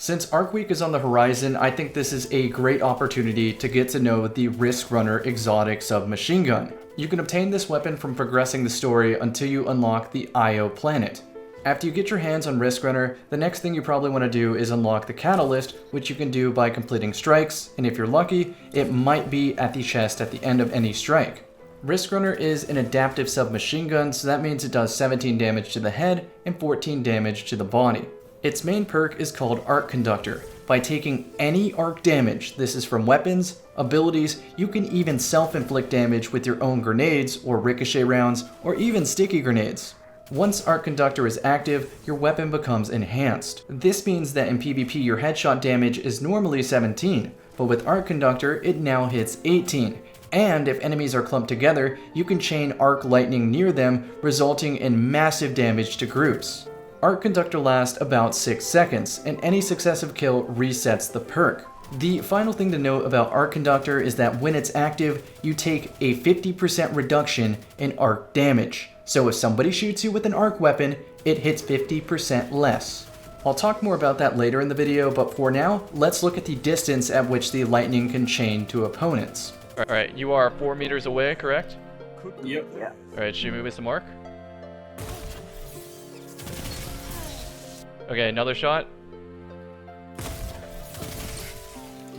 Since Arc Week is on the horizon, I think this is a great opportunity to get to know the Riskrunner exotic submachine gun. You can obtain this weapon from progressing the story until you unlock the Io planet. After you get your hands on Riskrunner, the next thing you probably want to do is unlock the catalyst, which you can do by completing strikes, and if you're lucky, it might be at the chest at the end of any strike. Riskrunner is an adaptive submachine gun, so that means it does 17 damage to the head and 14 damage to the body. Its main perk is called Arc Conductor. By taking any arc damage, this is from weapons, abilities, you can even self-inflict damage with your own grenades or ricochet rounds or even sticky grenades. Once Arc Conductor is active, your weapon becomes enhanced. This means that in PvP your headshot damage is normally 17, but with Arc Conductor it now hits 18. And if enemies are clumped together, you can chain arc lightning near them, resulting in massive damage to groups. Arc Conductor lasts about 6 seconds, and any successive kill resets the perk. The final thing to note about Arc Conductor is that when it's active, you take a 50% reduction in arc damage. So if somebody shoots you with an arc weapon, it hits 50% less. I'll talk more about that later in the video, but for now, let's look at the distance at which the lightning can chain to opponents. Alright, you are 4 meters away, correct? Yep. Yeah. Alright, shoot me with some arc. Okay, another shot.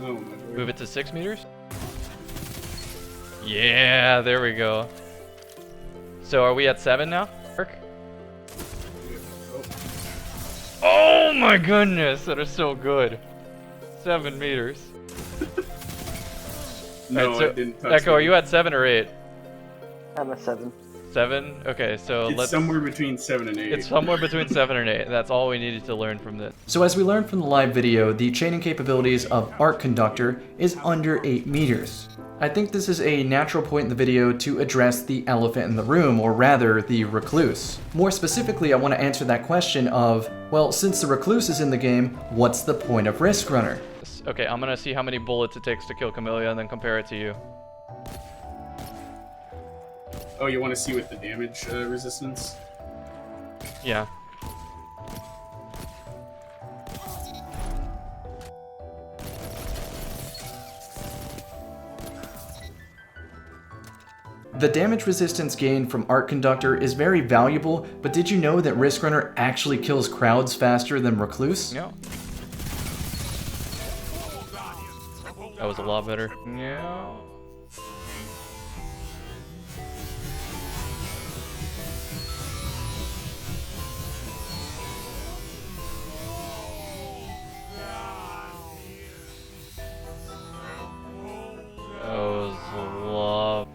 Oh my lord. Move it to 6 meters. Yeah, there we go. So are we at 7 now? Arc? Oh my goodness, that is so good. 7 meters. No, Alright, so, I didn't touch Echo, are it. you at 7 or 8? I'm a 7. 7? Okay, so It's let's... somewhere between 7 and 8. It's somewhere between 7 and 8. That's all we needed to learn from this. So as we learned from the live video, the chaining capabilities of Arc Conductor is under 8 meters. I think this is a natural point in the video to address the elephant in the room, or rather, the Recluse. More specifically, I want to answer that question of, well, since the Recluse is in the game, what's the point of Riskrunner? Okay, I'm gonna see how many bullets it takes to kill Camellia and then compare it to you. Oh, you want to see with the damage resistance? Yeah. The damage resistance gained from Arc Conductor is very valuable, but did you know that Riskrunner actually kills crowds faster than Recluse? Yeah. That was a lot better. Yeah.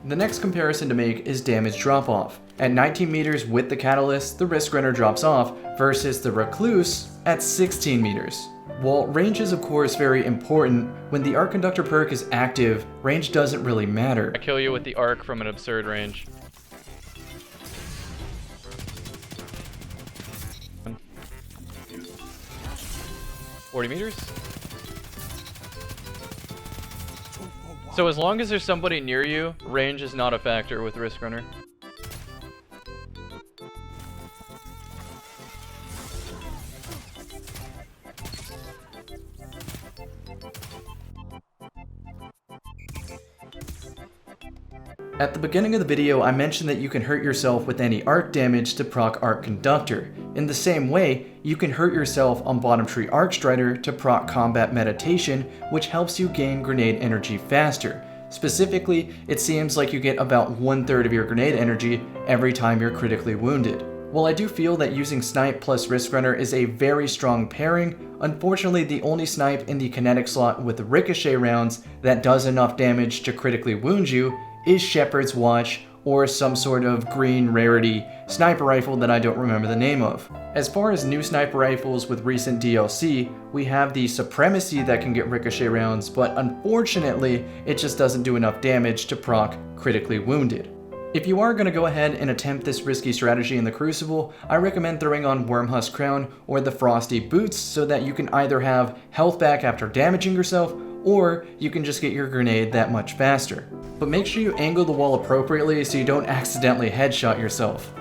The next comparison to make is damage drop-off. At 19 meters with the catalyst, the Riskrunner drops off, versus the Recluse at 16 meters. While range is of course very important, when the Arc Conductor perk is active, range doesn't really matter. I kill you with the arc from an absurd range. $40 meters? So as long as there's somebody near you, range is not a factor with Riskrunner. At the beginning of the video, I mentioned that you can hurt yourself with any arc damage to proc Arc Conductor. In the same way, you can hurt yourself on Bottom Tree Arc Strider to proc Combat Meditation, which helps you gain grenade energy faster. Specifically, it seems like you get about 1/3 of your grenade energy every time you're critically wounded. While I do feel that using Snipe plus Riskrunner is a very strong pairing, unfortunately the only Snipe in the kinetic slot with ricochet rounds that does enough damage to critically wound you is Shepherd's Watch, or some sort of green rarity sniper rifle that I don't remember the name of. As far as new sniper rifles with recent DLC, we have the Supremacy that can get ricochet rounds, but unfortunately, it just doesn't do enough damage to proc critically wounded. If you are going to go ahead and attempt this risky strategy in the Crucible, I recommend throwing on Wormhusk Crown or the Frosty Boots so that you can either have health back after damaging yourself, or you can just get your grenade that much faster. But make sure you angle the wall appropriately so you don't accidentally headshot yourself.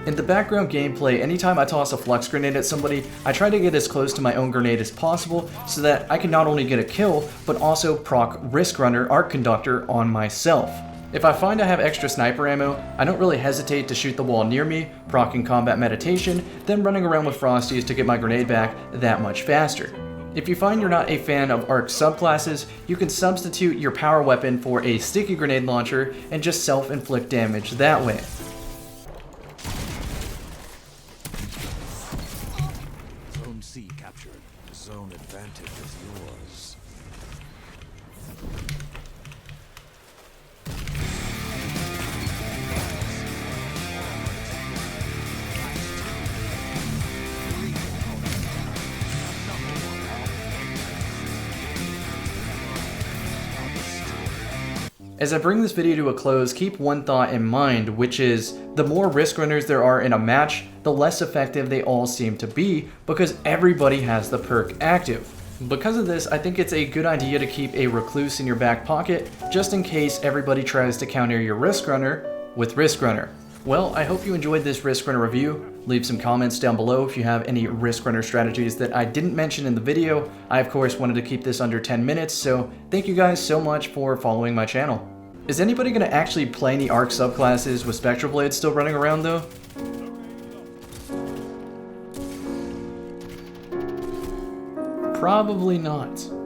In the background gameplay, anytime I toss a flux grenade at somebody, I try to get as close to my own grenade as possible so that I can not only get a kill, but also proc Riskrunner Arc Conductor on myself. If I find I have extra sniper ammo, I don't really hesitate to shoot the wall near me, proccing combat meditation, then running around with Frosties to get my grenade back that much faster. If you find you're not a fan of arc subclasses, you can substitute your power weapon for a sticky grenade launcher and just self-inflict damage that way. Zone C captured. Zone advantage is yours. As I bring this video to a close, keep one thought in mind, which is the more Riskrunners there are in a match, the less effective they all seem to be because everybody has the perk active. Because of this, I think it's a good idea to keep a Recluse in your back pocket just in case everybody tries to counter your Riskrunner with Riskrunner. Well, I hope you enjoyed this Riskrunner review. Leave some comments down below if you have any Riskrunner strategies that I didn't mention in the video. I of course wanted to keep this under 10 minutes, so thank you guys so much for following my channel. Is anybody going to actually play any arc subclasses with Spectral Blades still running around though? Probably not.